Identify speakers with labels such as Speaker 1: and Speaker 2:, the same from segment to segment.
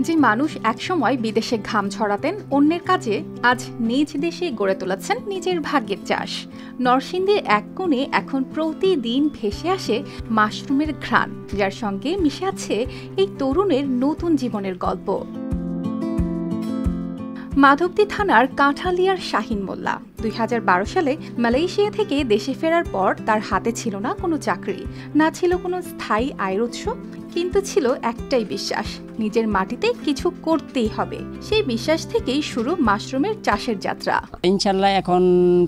Speaker 1: যে মানুষ একসময় বিদেশে ঘাম ঝরাতেন অন্যের কাজে, আজ নিজ দেশে গড়ে তুলেছেন নিজের ভাগ্যের চাষ। নরসিংদীর এক কোণে এখন প্রতিদিন ভেসে আসে মাশরুমের ঘ্রাণ, যার সঙ্গে মিশে আছে এই তরুণের নতুন জীবনের গল্প। মাধবদী থানার কাঁঠালিয়ার শাহিন মোল্লা ২০১২ সালে মালয়েশিয়া থেকে দেশে ফেরার পর তার হাতে ছিল না কোনো চাকরি, না ছিল কোনো স্থায়ী আয়ের উৎস, কিন্তু ছিল একটাই বিশ্বাস, নিজের মাটিতে কিছু করতেই হবে। সেই বিশ্বাস থেকেই শুরু মাশরুমের চাষের যাত্রা।
Speaker 2: ইনশাল্লাহ এখন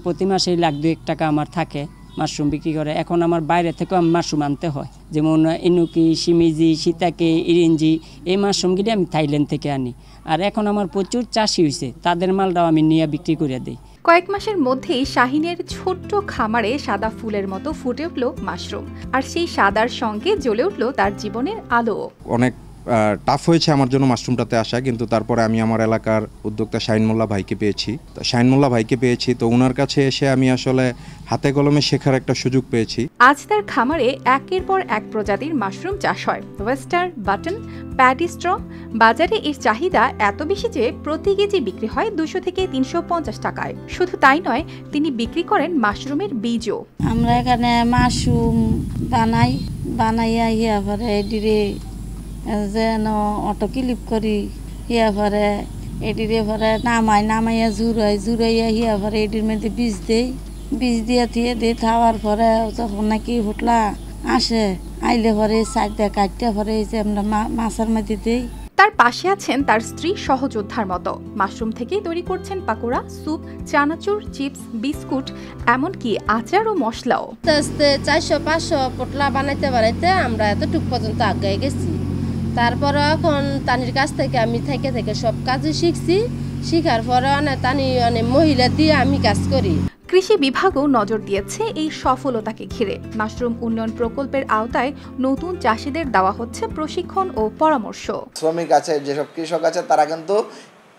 Speaker 2: প্রতি মাসেই লাখ ২ টাকা আমার থাকে মাশরুম বিক্রি করে। এখন আমার বাইরে থেকেও মাশরুম আনতে হয়, যেমন ইনুকি, শিমিজি, সীতাকে, ইরিঞ্জি, এই মাশরুমগুলি আমি থাইল্যান্ড থেকে আনি। আর এখন আমার প্রচুর চাষি হয়েছে, তাদের মালটাও আমি নিয়ে বিক্রি করে দিই।
Speaker 1: কয়েক মাসের মধ্যেই শাহিনের ছোট্ট খামারে সাদা ফুলের মতো ফুটে উঠল মাশরুম, আর সেই সাদার সঙ্গে জ্বলে উঠল তার জীবনের আলো।
Speaker 3: অনেক টাফ হয়েছে আমার জন্য মাশরুমটাতে আসা, কিন্তু তারপরে আমি আমার এলাকার উদ্যোক্তা শাহিন মোল্লা ভাইকে পেয়েছি। তো ওনার কাছে এসে আমি আসলে হাতে কলমে শেখার একটা সুযোগ পেয়েছি।
Speaker 1: আজ তার খামারে একের পর এক প্রজাতির মাশরুম চাষ হয়। Oyster, button, paddy straw. বাজারে এর চাহিদা এত বেশি যে প্রতি কেজি বিক্রি হয় ২০০ থেকে ৩৫০ টাকায়। শুধু তাই নয়, তিনি বিক্রি করেন মাশরুমের বীজও।
Speaker 4: আমরা এখানে মাশরুম বানাইয়া ইয়া পরে এডিরে যেন অটো ক্লিপ করি, ইয়া পরে এডিরে পরে নামাইয়া জুড়াইয়া ইয়া পরে এডির মধ্যে বীজ দিয়ে দিয়ে খাওয়ার পরে যখন নাকি ফুটলা আসে আইলে পরে সাইডে কাটতে পরে এই যে আমরা মাছের মধ্যে দিই।
Speaker 1: তার পাশে আছেন তার স্ত্রী সহযোদ্ধার মতো। মাশরুম থেকেই তৈরি করছেন পাকোড়া, স্যুপ, চানাচুর, চিপস, বিস্কুট, এমনকি আচার ও মশলাও।
Speaker 5: আস্তে ৪০০-৫০০ পোটলা বানাইতে আমরা এতটুক পর্যন্ত আগে গেছি। তারপরে এখন তানির কাছ থেকে আমি থেকে সব কাজই শিখছি। শিখার পরে অনেক মহিলা দিয়ে আমি কাজ করি।
Speaker 1: কৃষি বিভাগও নজর দিয়েছে এই সফলতাকে ঘিরে। মাশরুম উন্নয়ন প্রকল্পের আওতায় নতুন চাষিদের দেওয়া হচ্ছে প্রশিক্ষণ ও পরামর্শ।
Speaker 6: শ্রমিক আছে, যেসব কৃষক আছে, তারা কিন্তু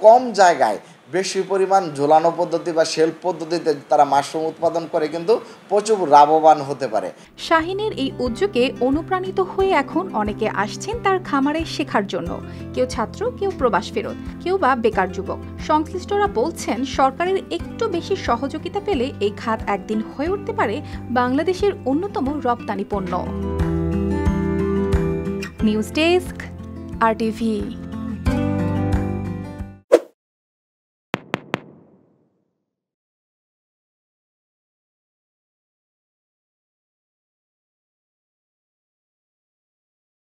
Speaker 6: কম জায়গায় বেশি পরিমাণ ঝোলানো পদ্ধতি বা শেল্ফ পদ্ধতিতে তারা মাশরুম উৎপাদন করে কিন্তু প্রচুর লাভবান হতে পারে।
Speaker 1: শাহিনের এই উদ্যোগে অনুপ্রাণিত হয়ে এখন অনেকে আসছেন তার খামারে শেখার জন্য। কেউ ছাত্র, কেউ প্রবাস ফেরত, কেউ বা বেকার যুবক। সংশ্লিষ্টরা বলছেন সরকারের একটু বেশি সহযোগিতা পেলে এই খাত একদিন হয়ে উঠতে পারে বাংলাদেশের অন্যতম রপ্তানি পণ্য। News desk, RTV।